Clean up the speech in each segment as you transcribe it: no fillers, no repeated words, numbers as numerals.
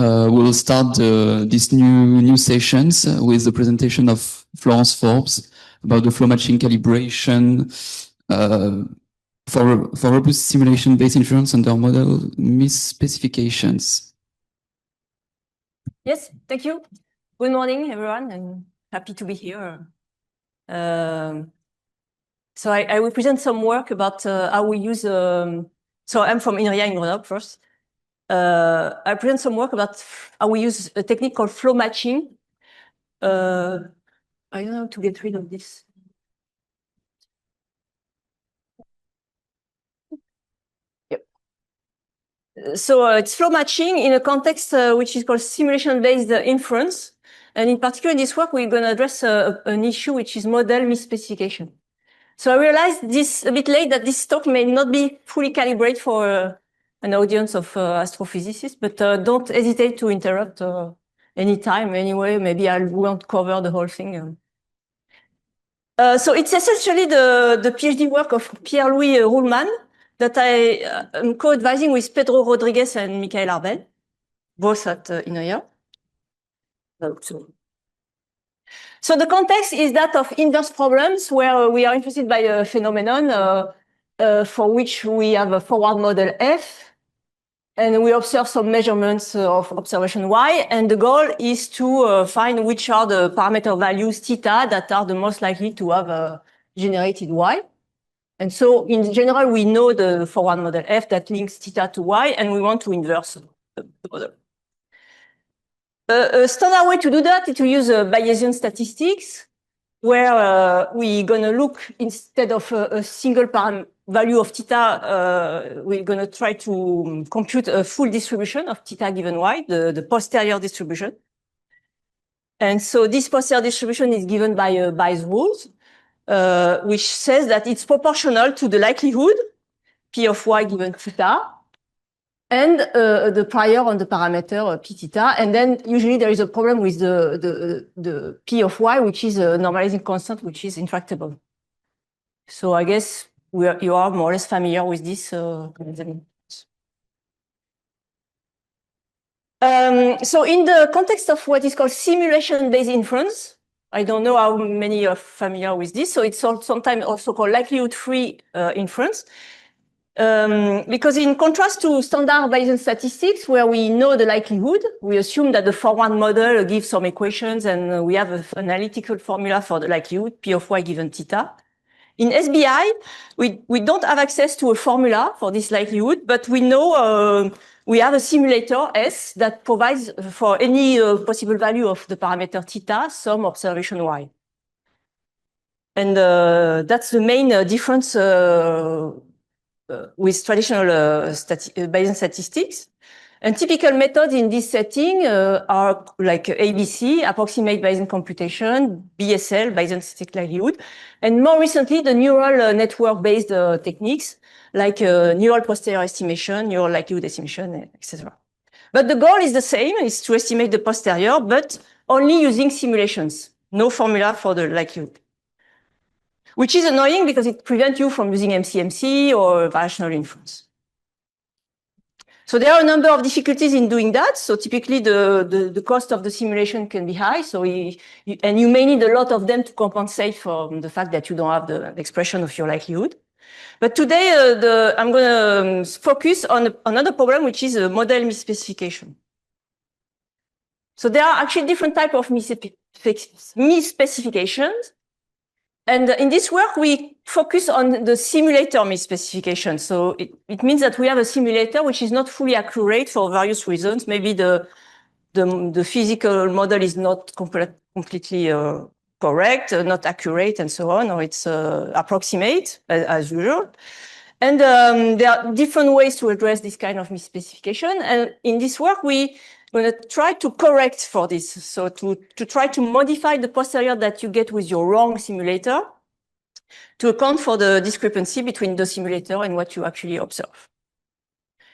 we'll start these new sessions with the presentation of Florence Forbes about the flow matching calibration for robust simulation-based inference under model misspecifications. Yes, thank you. Good morning, everyone, and happy to be here. So I will present some work about how we use. So I'm from INRIA in Grenoble first. I present some work about how we use a technique called flow matching. I don't know how to get rid of this. Yep. So it's flow matching in a context which is called simulation-based inference. And in particular, in this work, we're going to address an issue which is model misspecification. So I realized this a bit late that this talk may not be fully calibrated for an audience of astrophysicists, but don't hesitate to interrupt anytime. Anyway, maybe I won't cover the whole thing. So it's essentially the PhD work of Pierre-Louis Ruhlmann that I am co-advising with Pedro Rodriguez and Michael Arbel, both at INRIA. So the context is that of inverse problems where we are interested by a phenomenon for which we have a forward model F, and we observe some measurements of observation Y, and the goal is to find which are the parameter values theta that are the most likely to have generated Y. And so in general, we know the forward model F that links theta to Y, and we want to inverse the model. A standard way to do that is to use Bayesian statistics, where we're going to look, instead of a single value of theta, we're going to try to compute a full distribution of theta given Y, the posterior distribution. And so this posterior distribution is given by Bayes' rules, which says that it's proportional to the likelihood, P of Y given theta, and the prior on the parameter P theta. And then usually there is a problem with the P of Y, which is a normalizing constant, which is intractable. So I guess you are more or less familiar with this. So in the context of what is called simulation-based inference, I don't know how many are familiar with this. So it's sometimes also called likelihood-free inference. Because in contrast to standard Bayesian statistics, where we know the likelihood, we assume that the forward model gives some equations and we have an analytical formula for the likelihood, P of Y given theta. In SBI, we don't have access to a formula for this likelihood, but we know we have a simulator S that provides for any possible value of the parameter theta some observation Y. And that's the main difference with traditional Bayesian statistics. And typical methods in this setting are like ABC, approximate Bayesian computation, BSL, Bayesian statistic likelihood, and more recently, the neural network-based techniques like neural posterior estimation, neural likelihood estimation, etc. But the goal is the same, is to estimate the posterior, but only using simulations, no formula for the likelihood. Which is annoying because it prevents you from using MCMC or variational inference. So there are a number of difficulties in doing that. So typically the cost of the simulation can be high. So and you may need a lot of them to compensate for the fact that you don't have the expression of your likelihood. But today I'm going to focus on another problem, which is a model misspecification. So there are actually different types of misspecifications. And in this work, we focus on the simulator misspecification. So it means that we have a simulator which is not fully accurate for various reasons. Maybe the physical model is not completely correct, not accurate, and so on, or it's approximate, as usual. And there are different ways to address this kind of misspecification. And in this work, we're going to try to correct for this. So to try to modify the posterior that you get with your wrong simulator to account for the discrepancy between the simulator and what you actually observe.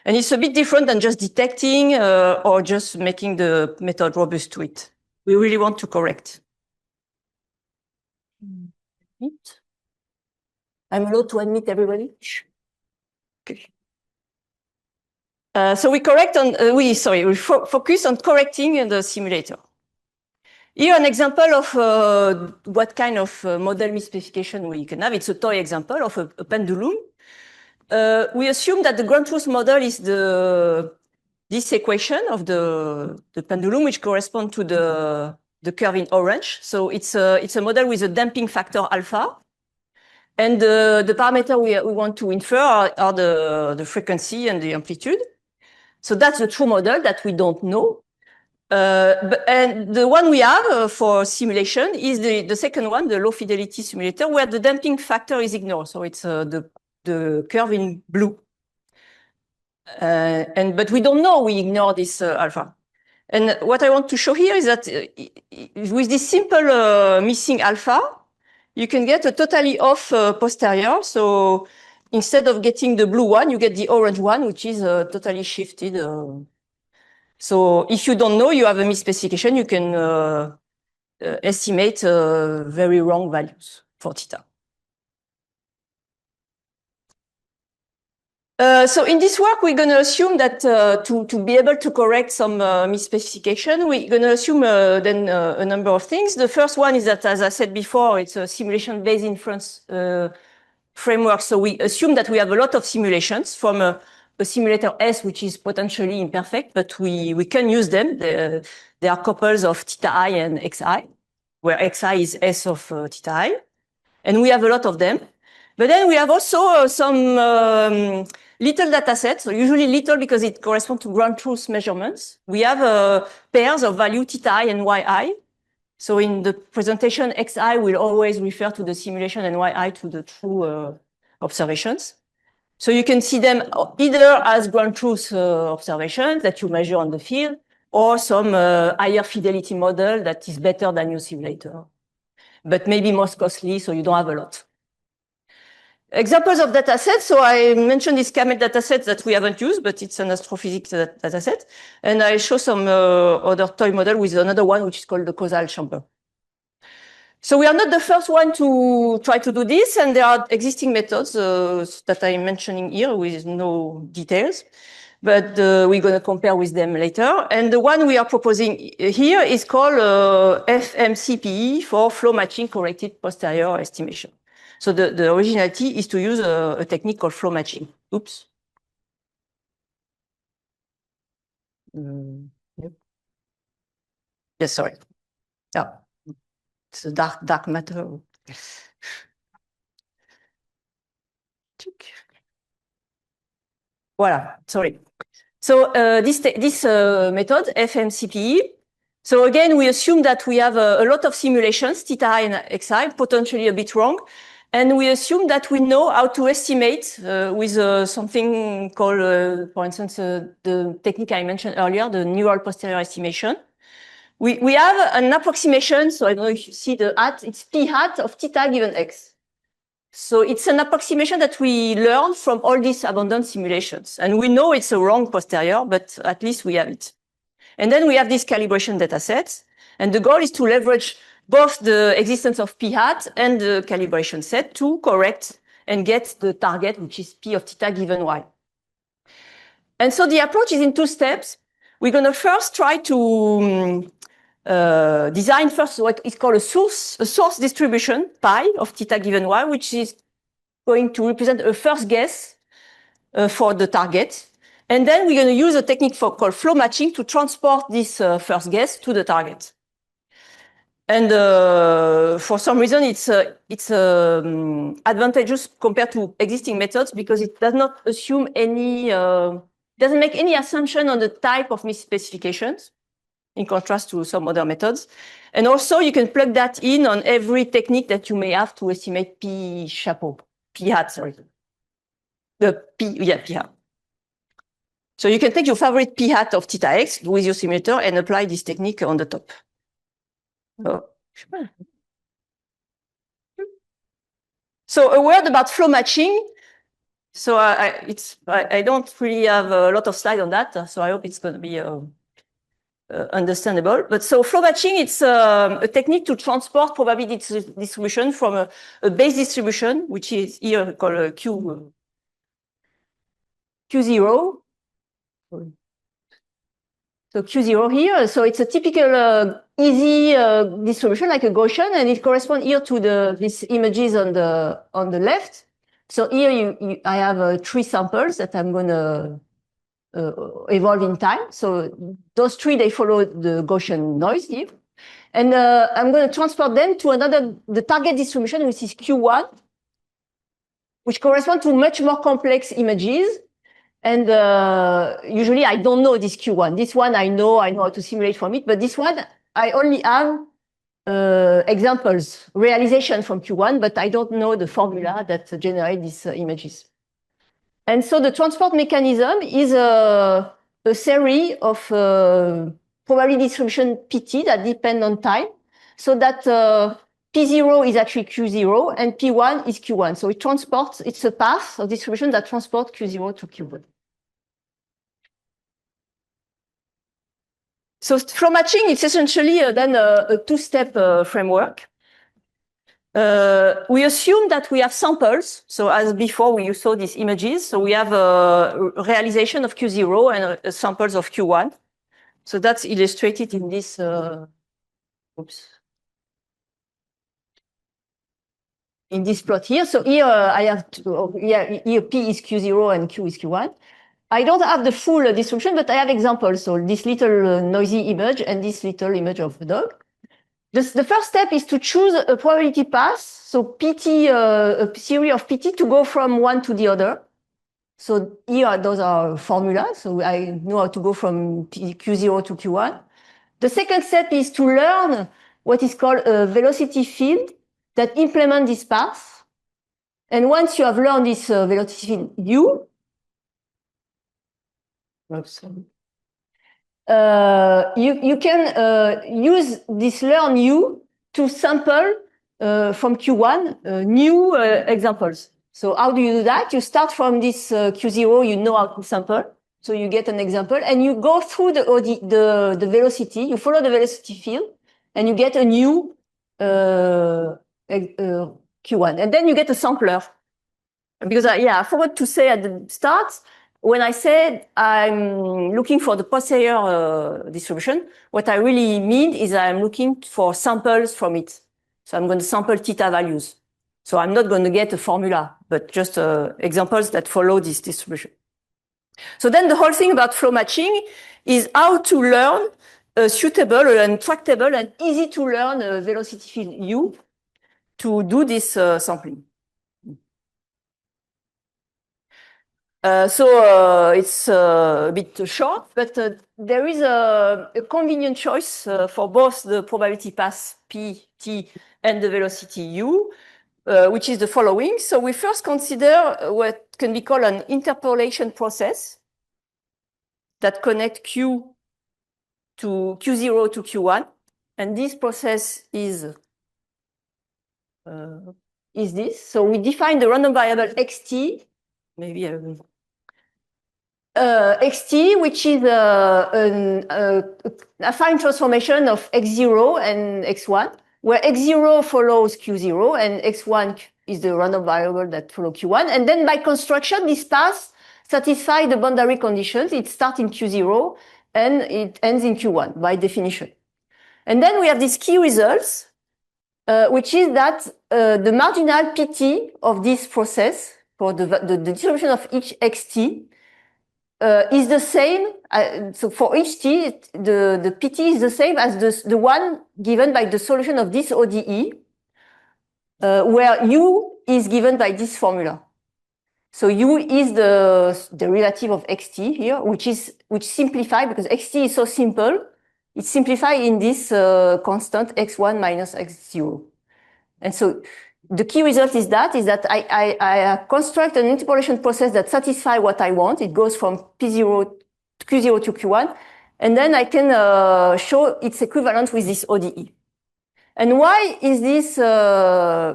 And it's a bit different than just detecting or just making the method robust to it. We really want to correct. I'm allowed to admit everybody? Okay. So we correct on, we focus on correcting the simulator. Here an example of what kind of model misspecification we can have. It's a toy example of a pendulum. We assume that the ground truth model is this equation of the pendulum, which corresponds to the curve in orange. So it's a model with a damping factor alpha. And the parameter we want to infer are the frequency and the amplitude. So that's the true model that we don't know. And the one we have for simulation is the second one, the low fidelity simulator, where the damping factor is ignored. So it's the curve in blue. But we don't know we ignore this alpha. And what I want to show here is that with this simple missing alpha, you can get a totally off posterior. So instead of getting the blue one, you get the orange one, which is totally shifted. So if you don't know you have a misspecification, you can estimate very wrong values for theta. So in this work, we're going to assume that to be able to correct some misspecification, we're going to assume then a number of things. The first one is that, as I said before, it's a simulation-based inference framework. So we assume that we have a lot of simulations from a simulator S, which is potentially imperfect, but we can use them. There are couples of theta I and xi, where xi is S of theta I. And we have a lot of them. But then we have also some little data sets, so usually little because it corresponds to ground truth measurements. We have pairs of value theta I and yi. So in the presentation, xi will always refer to the simulation and yi to the true observations. So you can see them either as ground truth observations that you measure on the field, or some higher fidelity model that is better than your simulator, but maybe most costly, so you don't have a lot. Examples of datasets. So I mentioned this camel dataset that we haven't used, but it's an astrophysics dataset. And I show some other toy model with another one, which is called the causal chamber. So we are not the first one to try to do this, and there are existing methods that I'm mentioning here with no details, but we're going to compare with them later. And the one we are proposing here is called FMCPE for flow matching corrected posterior estimation. So the originality is to use a technique called flow matching. Oops. Yep. Yes, sorry. Yeah. It's a dark matter. Voilà, sorry. So this method, FMCPE. So again, we assume that we have a lot of simulations, theta I and xi, potentially a bit wrong. And we assume that we know how to estimate with something called, for instance, the technique I mentioned earlier, the neural posterior estimation. We have an approximation. So I don't know if you see the hat, it's p hat of theta given x. So it's an approximation that we learn from all these abundant simulations. And we know it's a wrong posterior, but at least we have it. And then we have these calibration datasets. And the goal is to leverage both the existence of p hat and the calibration set to correct and get the target, which is p of theta given y. And so the approach is in two steps. We're going to first try to design first what is called a source distribution pi of theta given y, which is going to represent a first guess for the target. And then we're going to use a technique called flow matching to transport this first guess to the target. And for some reason, it's advantageous compared to existing methods because it does not assume any, doesn't make any assumption on the type of misspecifications, in contrast to some other methods. And also, you can plug that in on every technique that you may have to estimate p hat, sorry. P hat. So you can take your favorite p hat of theta x with your simulator and apply this technique on the top. So a word about flow matching. So I don't really have a lot of slides on that, so I hope it's going to be understandable. But so flow matching, it's a technique to transport probability distribution from a base distribution, which is here called Q0, So Q0 here, so it's a typical easy distribution like a Gaussian, and it corresponds here to these images on the left. So here I have 3 samples that I'm going to evolve in time. So those 3, they follow the Gaussian noise here. And I'm going to transport them to the target distribution, which is Q1, which corresponds to much more complex images. And usually I don't know this Q1. This one I know how to simulate from it, but this one I only have examples, realization from Q1, but I don't know the formula that generates these images. And so the transport mechanism is a series of probability distribution PT that depend on time, so that P0 is actually Q0 and P1 is Q1. So it's a path of distribution that transports Q0 to Q1. So flow matching is essentially then a 2-step framework. We assume that we have samples. So as before, you saw these images. So we have a realization of Q0 and samples of Q1. So that's illustrated in this, in this plot here. So here I have here P is Q0 and Q is Q1. I don't have the full distribution, but I have examples. So this little noisy image and this little image of the dog. The first step is to choose a probability path. So PT, a series of PT to go from one to the other. So here, those are formulas. So I know how to go from Q0 to Q1. The second step is to learn what is called a velocity field that implement this path. And once you have learned this velocity field U, you can use this learn U to sample from Q1 new examples. So how do you do that? You start from this Q0, you know how to sample. So you get an example and you go through the velocity, you follow the velocity field and you get a new Q1. And then you get a sampler. Because I forgot to say at the start, when I said I'm looking for the posterior distribution, what I really mean is I'm looking for samples from it. So I'm going to sample theta values. So I'm not going to get a formula, but just examples that follow this distribution. So then the whole thing about flow matching is how to learn a suitable and tractable and easy to learn velocity field U to do this sampling. So it's a bit short, but there is a convenient choice for both the probability path P, T, and the velocity U, which is the following. So we first consider what can be called an interpolation process that connect Q to Q0 to Q1. And this process is this. So we define the random variable xt, maybe xt, which is a affine transformation of x0 and x1, where x0 follows q0 and x1 is the random variable that follow q1. And then by construction, this path satisfies the boundary conditions. It starts in q0 and it ends in q1 by definition. And then we have these key results, which is that the marginal pt of this process for the distribution of each xt is the same. So for each t, the pt is the same as the one given by the solution of this ODE, where u is given by this formula. So u is the derivative of xt here, which simplifies because xt is so simple. It's simplified in this constant x1 minus x0. And so the key result is that I construct an interpolation process that satisfies what I want. It goes from P0 to Q0 to Q1. And then I can show its equivalent with this ODE. And why is this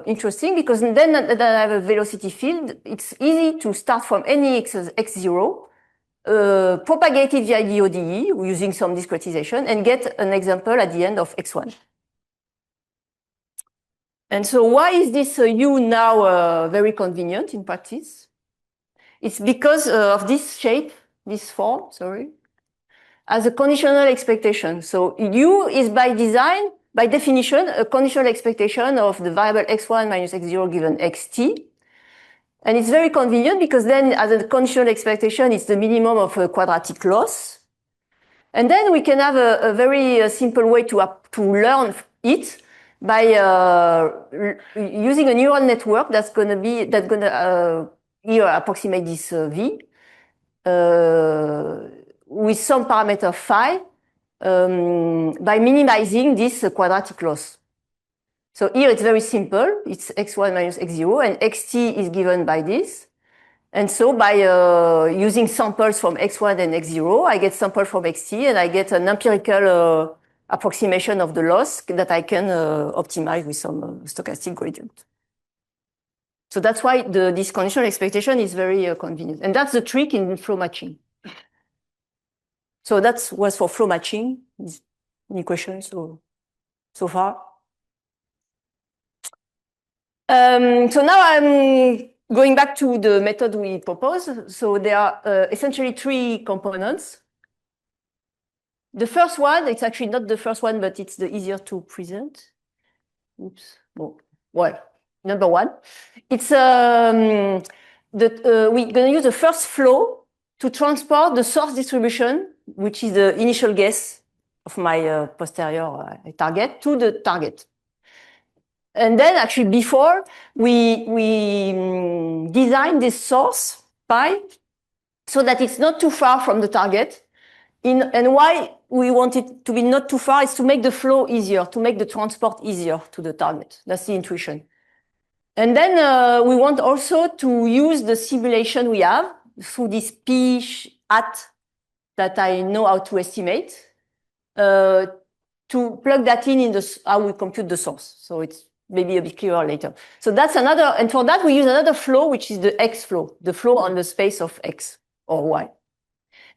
interesting? Because then I have a velocity field. It's easy to start from any x0, propagate it via the ODE using some discretization, and get an example at the end of x1. And so why is this U now very convenient in practice? It's because of this shape this form, sorry, as a conditional expectation. So U is by design, by definition, a conditional expectation of the variable x1 minus x0 given xt. And it's very convenient because then as a conditional expectation, it's the minimum of a quadratic loss. And then we can have a very simple way to learn it by using a neural network that's going to here approximate this V with some parameter phi by minimizing this quadratic loss. So here it's very simple. It's x1 minus x0, and xt is given by this. And so by using samples from x1 and x0, I get samples from xt, and I get an empirical approximation of the loss that I can optimize with some stochastic gradient. So that's why this conditional expectation is very convenient. And that's the trick in flow matching. So that was for flow matching. Any questions so far? So now I'm going back to the method we proposed. So there are essentially three components. The first one, it's actually not the first one, but it's the easier to present. Oops. Well, number one, it's we're going to use the first flow to transport the source distribution, which is the initial guess of my posterior target, to the target. And then actually before we design this source pi so that it's not too far from the target. And why we want it to be not too far is to make the flow easier, to make the transport easier to the target. That's the intuition. And then we want also to use the simulation we have through this p hat that I know how to estimate to plug that in how we compute the source. So it's maybe a bit clearer later. So that's another, and for that we use another flow, which is the x flow, the flow on the space of x or y.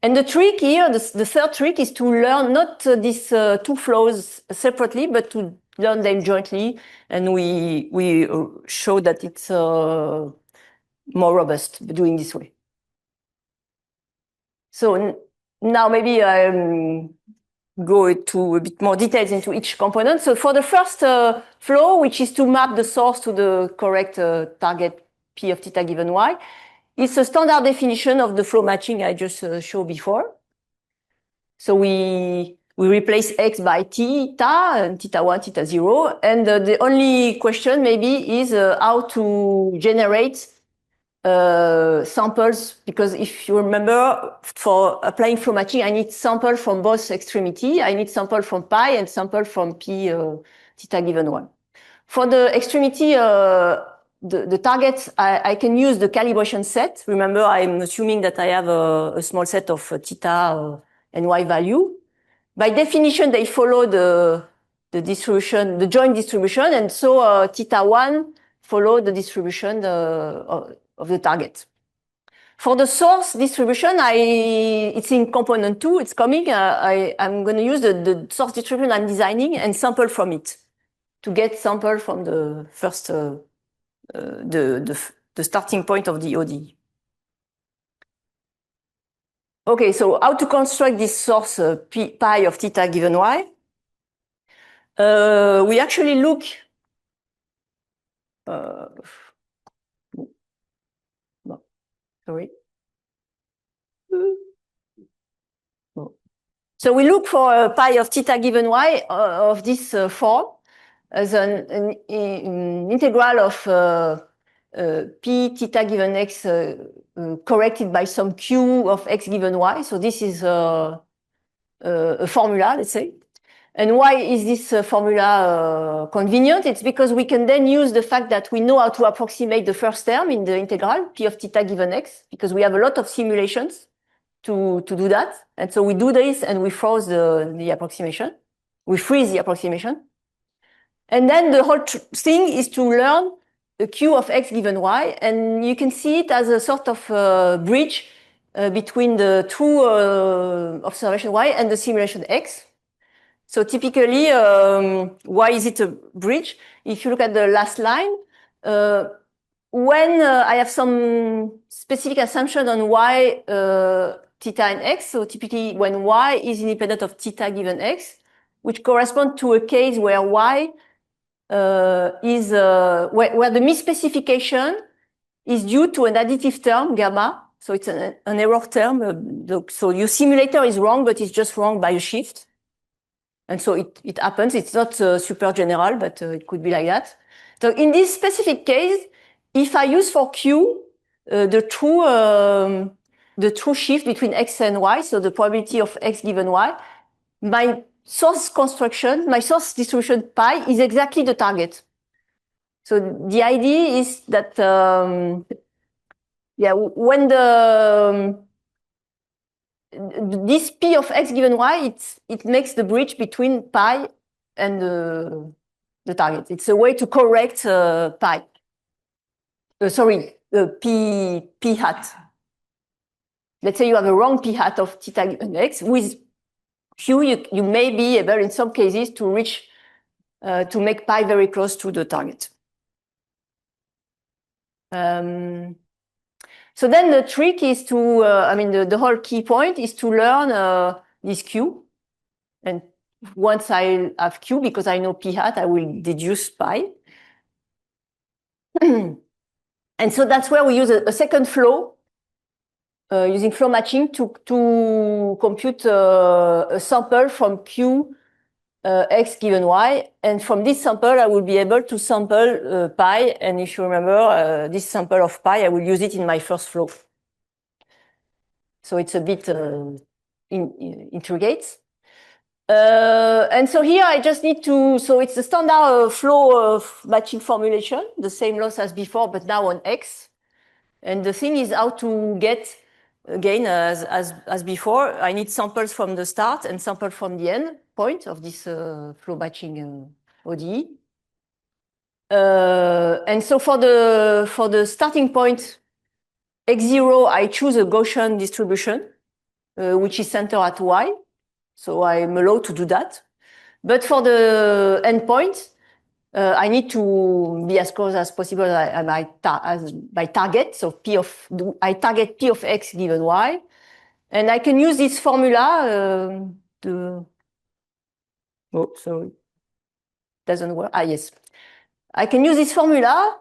And the trick here, the third trick is to learn not these two flows separately, but to learn them jointly. And we show that it's more robust doing this way. So now maybe go into a bit more details into each component. So for the first flow, which is to map the source to the correct target P of theta given y, it's a standard definition of the flow matching I just showed before. So we replace x by theta and theta 1, theta 0. And the only question maybe is how to generate samples, because if you remember, for applying flow matching, I need sample from both extremity. I need sample from pi and sample from p theta given 1. For the extremity, the targets, I can use the calibration set. Remember, I'm assuming that I have a small set of theta and y value. By definition, they follow the distribution, the joint distribution, and so theta 1 follow the distribution of the target. For the source distribution, it's in component 2, it's coming. I'm going to use the source distribution I'm designing and sample from it to get sample from the first, the starting point of the ODE. Okay, so how to construct this source pi of theta given y? We actually look sorry. So we look for a pi of theta given y of this form as an integral of p theta given x corrected by some q of x given y. So this is a formula, let's say. And why is this formula convenient? It's because we can then use the fact that we know how to approximate the first term in the integral, p of theta given x, because we have a lot of simulations to do that. And so we do this and we froze the approximation. We freeze the approximation. And then the whole thing is to learn the q of x given y. And you can see it as a sort of bridge between the true observation y and the simulation x. So typically, why is it a bridge? If you look at the last line, when I have some specific assumption on y theta and x. So typically when y is independent of theta given x, which correspond to a case where y is where the misspecification is due to an additive term gamma. So it's an error term. So your simulator is wrong, but it's just wrong by a shift. And so it happens. It's not super general, but it could be like that. So in this specific case, if I use for Q the true shift between x and y, so the probability of x given y, my source construction, my source distribution pi is exactly the target. So the idea is that when this p of x given y, it makes the bridge between pi and the target. It's a way to correct pi. P hat. Let's say you have a wrong p hat of theta given x. With Q, you may be able, in some cases, to reach to make pi very close to the target. So then the trick is to, the whole key point is to learn this Q. And once I have Q, because I know p hat, I will deduce pi. And so that's where we use a second flow, using flow matching to compute a sample from Q x given y. And from this sample, I will be able to sample pi. And if you remember, this sample of pi, I will use it in my first flow. So it's a bit intricate. And so here I just need to, so it's the standard flow of matching formulation, the same loss as before, but now on X. And the thing is how to get, again, as before, I need samples from the start and samples from the end point of this flow matching ODE. And so for the starting point, X0, I choose a Gaussian distribution, which is centered at Y. So I'm allowed to do that. But for the endpoint, I need to be as close as possible as my target. So I target P of X given Y. And I can use this formula sorry. Doesn't work. Yes. I can use this formula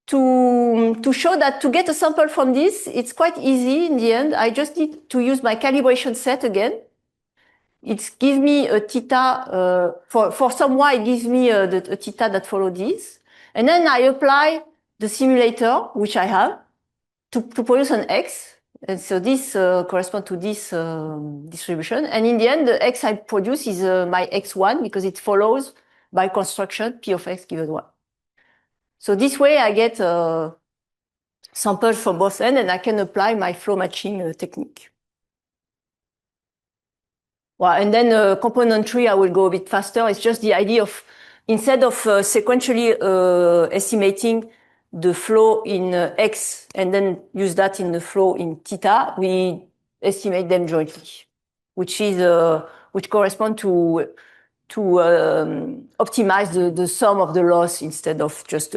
to show that to get a sample from this, it's quite easy in the end. I just need to use my calibration set again. It gives me a theta, for some y, it gives me a theta that follows this. And then I apply the simulator, which I have, to produce an x. And so this corresponds to this distribution. And in the end, the x I produce is my x1, because it follows by construction p of x given y. So this way I get samples from both ends, and I can apply my flow matching technique. Well, and then component tree, I will go a bit faster. It's just the idea of, instead of sequentially estimating the flow in X and then use that in the flow in theta, we estimate them jointly, which is which correspond to optimize the sum of the loss instead of just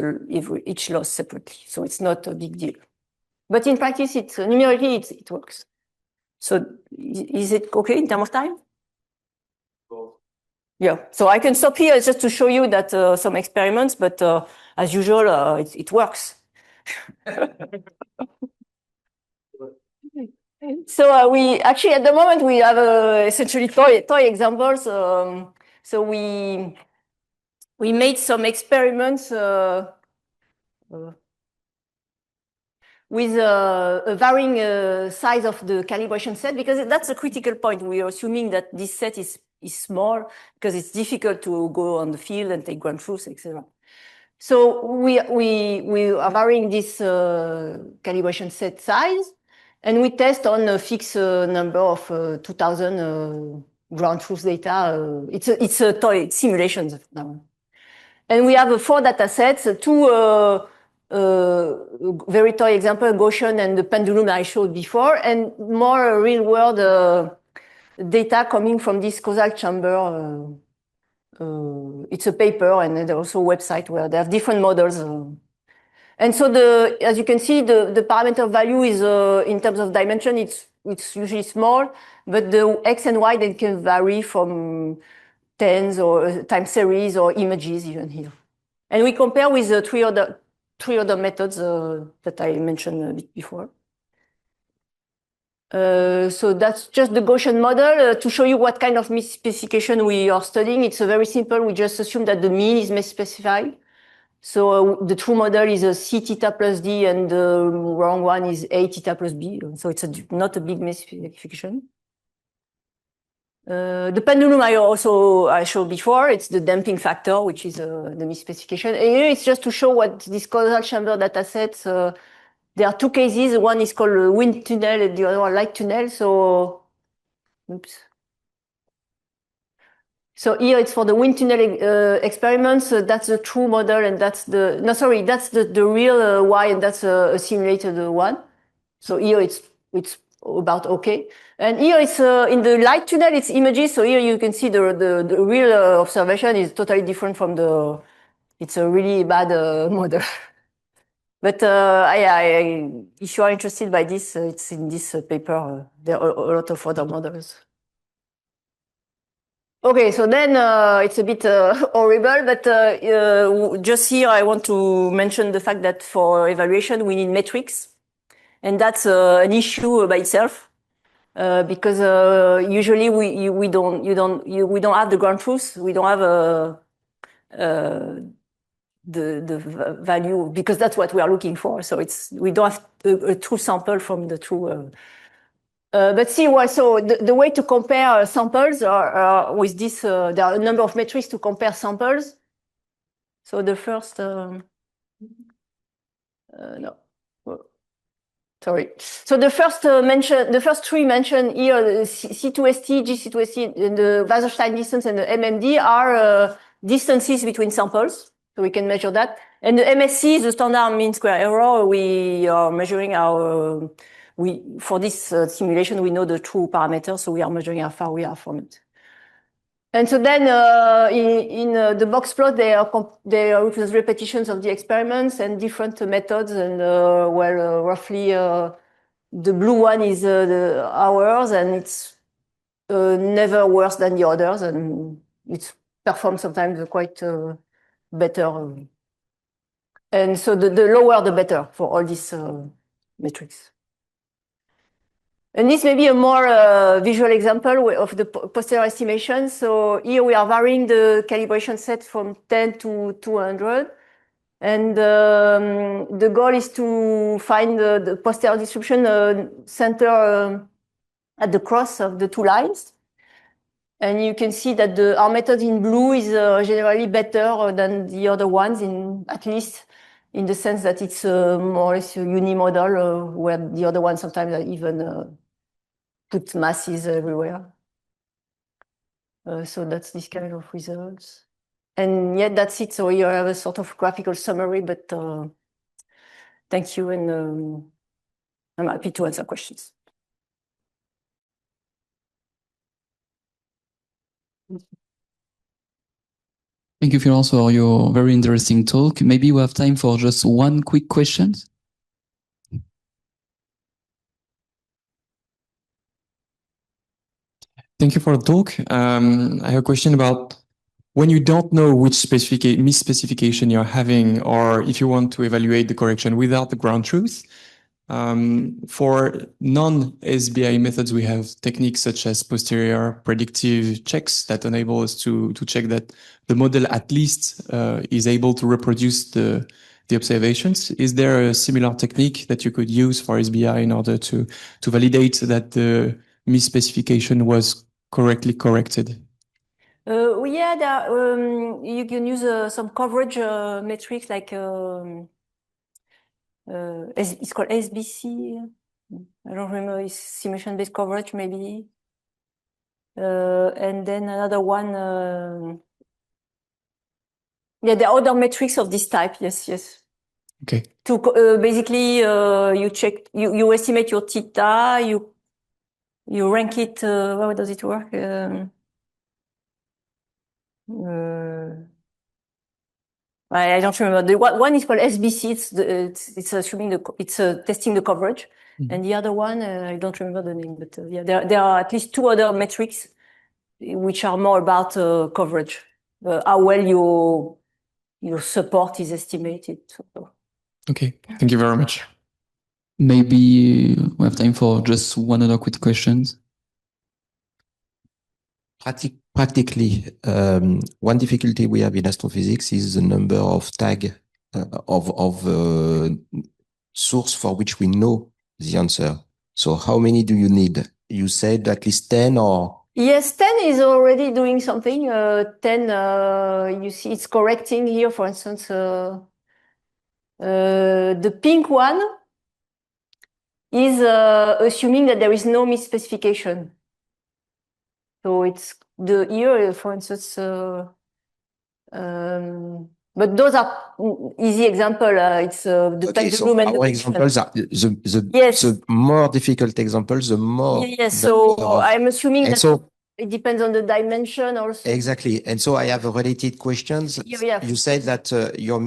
each loss separately. So it's not a big deal. But in practice, numerically, it works. So is it okay in terms of time? Yeah, so I can stop here just to show you that some experiments, but as usual, it works. So we actually, at the moment, we have essentially toy examples. So we made some experiments with a varying size of the calibration set, because that's a critical point. We are assuming that this set is small because it's difficult to go on the field and take ground truth, etc. So we are varying this calibration set size, and we test on a fixed number of 2,000 ground truth data. It's a toy simulations now. And we have 4 data sets, 2 very toy example, Gaussian and the pendulum I showed before, and more real world data coming from this causal chamber. It's a paper, and there's also a website where they have different models. And so as you can see, the parameter value is, in terms of dimension, it's it's usually small, but the X and Y, they can vary from tens or time series or images even here. And we compare with the three other methods that I mentioned a bit before. So that's just the Gaussian model to show you what kind of misspecification we are studying. It's very simple. We just assume that the mean is misspecified. So the true model is a C theta plus D and the wrong one is A theta plus B. So it's not a big misspecification. The pendulum I showed before, it's the damping factor, which is the misspecification. And here it's just to show what these causal chamber datasets. There are two cases. One is called a wind tunnel and the other one light tunnel. So, oops. So here it's for the wind tunnel experiments. That's the true model, and that's the real Y, and that's a simulated one. So here it's about okay. And here it's in the light tunnel, it's images. So here you can see the real observation is totally different from it's a really bad model. But if you are interested by this, it's in this paper. There are a lot of other models. Okay, so then it's a bit horrible, but just here I want to mention the fact that for evaluation we need metrics, and that's an issue by itself because usually we don't have the ground truth. We don't have the value because that's what we are looking for. So we don't have a true sample from the true. But see, well, so the way to compare samples are with this. There are a number of metrics to compare samples. So the first, no, sorry. So the first the first three mentioned here, the C2ST, GC2ST, and the Wasserstein distance and the MMD are distances between samples. So we can measure that. And the MSC is the standard mean square error. We are measuring our, for this simulation, we know the true parameters. So we are measuring how far we are from it. And so then in the box plot, they represent repetitions of the experiments and different methods. And roughly the blue one is the hours, and it's never worse than the others. And it's performed sometimes quite better. And so the lower the better for all these metrics. And this may be a more visual example of the posterior estimation. So here we are varying the calibration set from 10 to 200. And the goal is to find the posterior distribution center at the cross of the two lines. And you can see that our method in blue is generally better than the other ones, at least in the sense that it's more or less a unimodal, where the other ones sometimes are even put masses everywhere. So that's this kind of results. And yet that's it. So here I have a sort of graphical summary, but thank you, and I'm happy to answer questions. Thank you, Florence, for your very interesting talk. Maybe we have time for just one quick question. Thank you for the talk. I have a question about when you don't know which misspecification you're having, or if you want to evaluate the correction without the ground truth. For non-SBI methods, we have techniques such as posterior predictive checks that enable us to check that the model at least is able to reproduce the observations. Is there a similar technique that you could use for SBI in order to validate that the misspecification was correctly corrected? Yeah, you can use some coverage metrics like it's called SBC. I don't remember. It's simulation-based coverage, maybe. And then another one. Yeah, there are other metrics of this type. Yes. Okay. To basically, you check, you estimate your theta, you rank it. How does it work? I don't remember. The one is called SBC. It's assuming it's testing the coverage, and the other one I don't remember the name, but yeah, there are at least two other metrics which are more about coverage, how well your support is estimated. Okay, thank you very much. Maybe we have time for just one other quick question. Practically, one difficulty we have in astrophysics is the number of tag of source for which we know the answer. So how many do you need? You said at least 10 or? Yes, 10 is already doing something. 10, you see it's correcting here, for instance, the pink one is assuming that there is no misspecification. So it's the here, for instance, but those are easy example. It's the Okay, the so room and our the examples are yes. the more difficult examples, the more. Yes, so I'm assuming that it depends on the dimension also. Exactly. And so I have a related questions. Yeah. You said that you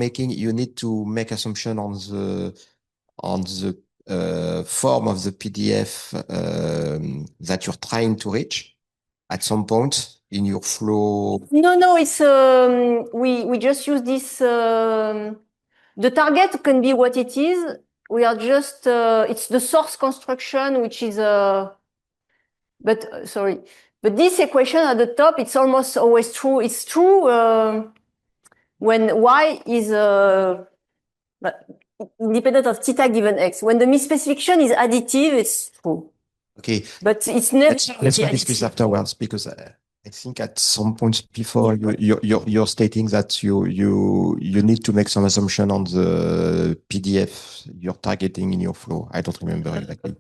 need to make assumption on the form of the PDF that you're trying to reach at some point in your flow. No, it's we just use this. The target can be what it is. We are just it's the source construction which is but this equation at the top, it's almost always true. It's true when y is independent of theta given x. When the misspecification is additive, it's true. Okay. But it's never. Let's discuss afterwards, because I think at some point before you're stating that you need to make some assumption on the PDF you're targeting in your flow. I don't remember exactly.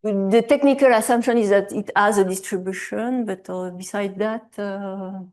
The technical assumption is that it has a distribution, but besides that.